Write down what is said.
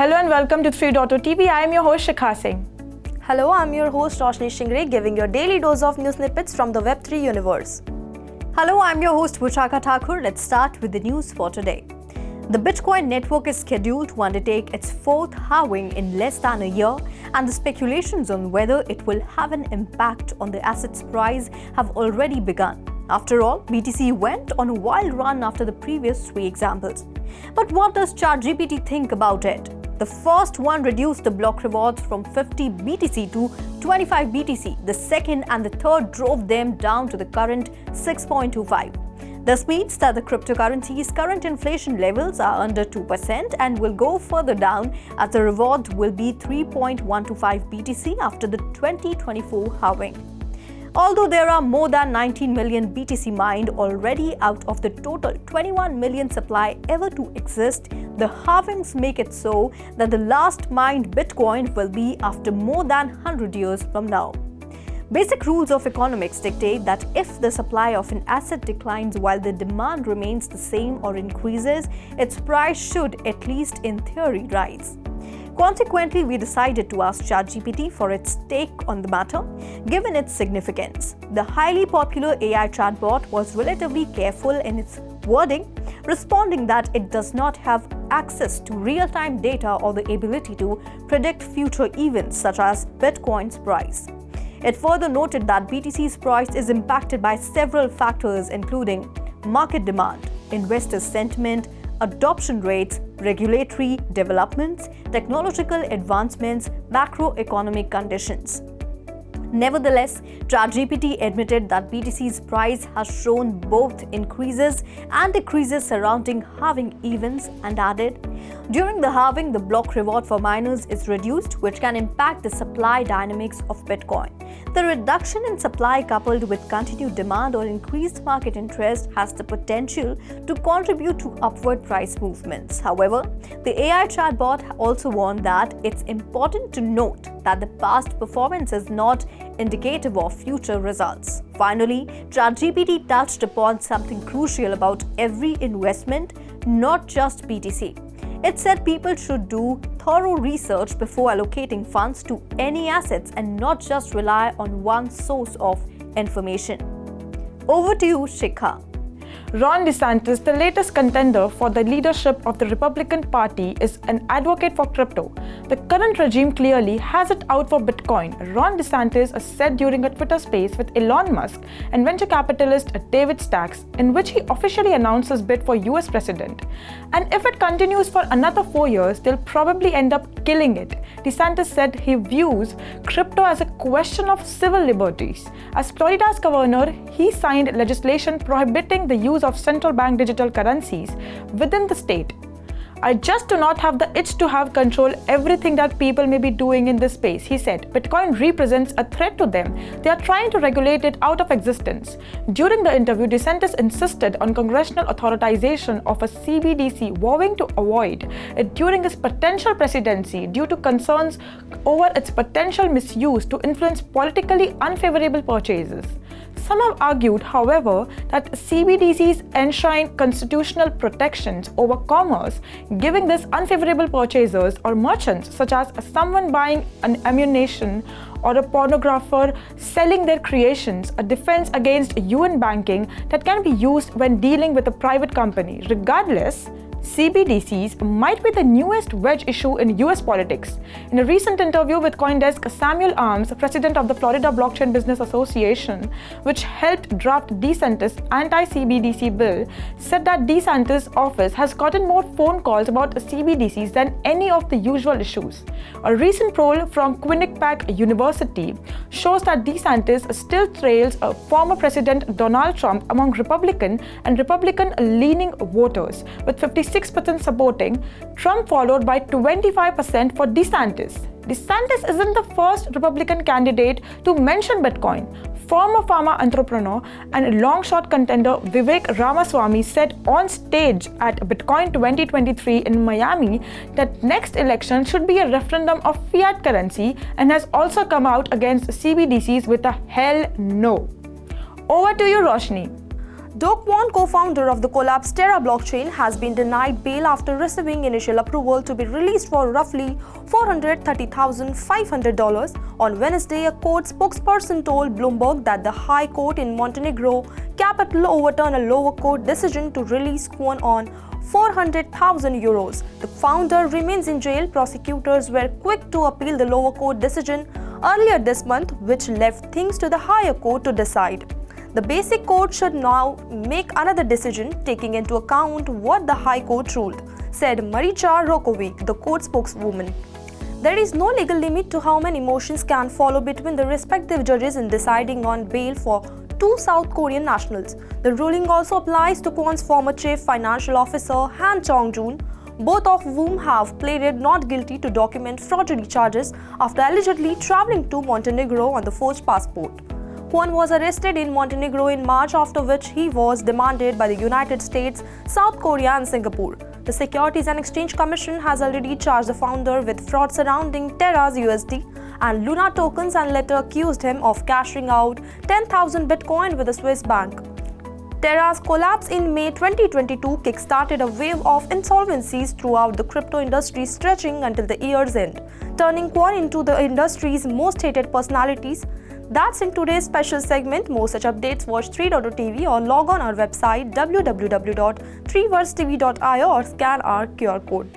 Hello and welcome to 3.0 TV. I am your host Shikha Singh. Hello, I'm your host Roshni Shingre, giving your daily dose of news snippets from the Web3 universe. Hello, I'm your host Vuchaka Thakur. Let's start with the news for today. The Bitcoin network is scheduled to undertake its fourth halving in less than a year, and the speculations on whether it will have an impact on the asset's price have already begun. After all, BTC went on a wild run after the previous three examples. But what does ChatGPT think about it? The first one reduced the block rewards from 50 BTC to 25 BTC. The second and the third drove them down to the current 6.25. This means that the cryptocurrency's current inflation levels are under 2% and will go further down, as the reward will be 3.125 BTC after the 2024 halving. Although there are more than 19 million BTC mined already out of the total 21 million supply ever to exist, the halvings make it so that the last mined Bitcoin will be after more than 100 years from now. Basic rules of economics dictate that if the supply of an asset declines while the demand remains the same or increases, its price should, at least in theory, rise. Consequently, we decided to ask ChatGPT for its take on the matter, given its significance. The highly popular AI chatbot was relatively careful in its wording, responding that it does not have access to real-time data or the ability to predict future events such as Bitcoin's price. It further noted that BTC's price is impacted by several factors, including market demand, investor sentiment, adoption rates, regulatory developments, technological advancements, macroeconomic conditions. Nevertheless, ChatGPT admitted that BTC's price has shown both increases and decreases surrounding halving events, and added, "During the halving, the block reward for miners is reduced, which can impact the supply dynamics of Bitcoin. The reduction in supply coupled with continued demand or increased market interest has the potential to contribute to upward price movements." However, the AI chatbot also warned that it's important to note that the past performance is not indicative of future results. Finally, ChatGPT touched upon something crucial about every investment, not just BTC. It said people should do thorough research before allocating funds to any assets and not just rely on one source of information. Over to you, Shikha. Ron DeSantis, the latest contender for the leadership of the Republican Party, is an advocate for crypto. The current regime clearly has it out for Bitcoin, Ron DeSantis said during a Twitter space with Elon Musk and venture capitalist David Stacks, in which he officially announced his bid for US president. And if it continues for another 4 years, they'll probably end up killing it. DeSantis said he views crypto as a question of civil liberties. As Florida's governor, he signed legislation prohibiting the use of central bank digital currencies within the state. "I just do not have the itch to have control everything that people may be doing in this space," he said. "Bitcoin represents a threat to them. They are trying to regulate it out of existence." During the interview, DeSantis insisted on congressional authorization of a CBDC, vowing to avoid it during his potential presidency due to concerns over its potential misuse to influence politically unfavorable purchases. Some have argued, however, that CBDCs enshrine constitutional protections over commerce, giving this unfavorable purchasers or merchants, such as someone buying an ammunition or a pornographer selling their creations, a defense against UN banking that can be used when dealing with a private company. Regardless, CBDCs might be the newest wedge issue in US politics. In a recent interview with CoinDesk, Samuel Arms, president of the Florida Blockchain Business Association, which helped draft DeSantis' anti-CBDC bill, said that DeSantis' office has gotten more phone calls about CBDCs than any of the usual issues. A recent poll from Quinnipiac University shows that DeSantis still trails former President Donald Trump among Republican and Republican-leaning voters, with 56% supporting Trump, followed by 25% for DeSantis. DeSantis isn't the first Republican candidate to mention Bitcoin. Former pharma entrepreneur and long-shot contender Vivek Ramaswamy said on stage at Bitcoin 2023 in Miami that next election should be a referendum of fiat currency, and has also come out against CBDCs with a hell no. Over to you, Roshni. DogeCoin co-founder of the collapsed Terra blockchain has been denied bail after receiving initial approval to be released for roughly $430,500. On Wednesday, a court spokesperson told Bloomberg that the High Court in Montenegro capital overturned a lower court decision to release Kwon on €400,000. The founder remains in jail. Prosecutors were quick to appeal the lower court decision earlier this month, which left things to the higher court to decide. The basic court should now make another decision taking into account what the High Court ruled, said Marica Rokovic, the court spokeswoman. There is no legal limit to how many motions can follow between the respective judges in deciding on bail for two South Korean nationals. The ruling also applies to Kwon's former chief financial officer Han Chong-jun, both of whom have pleaded not guilty to document forgery charges after allegedly traveling to Montenegro on the forged passport. Kwon was arrested in Montenegro in March, after which he was demanded by the United States, South Korea and Singapore. The Securities and Exchange Commission has already charged the founder with fraud surrounding Terra's USD and Luna tokens and later accused him of cashing out 10,000 Bitcoin with a Swiss bank. Terra's collapse in May 2022 kick-started a wave of insolvencies throughout the crypto industry stretching until the year's end, turning Kwon into the industry's most hated personalities. That's in today's special segment. More such updates, watch 3.TV or log on our website www.3versetv.io or scan our QR code.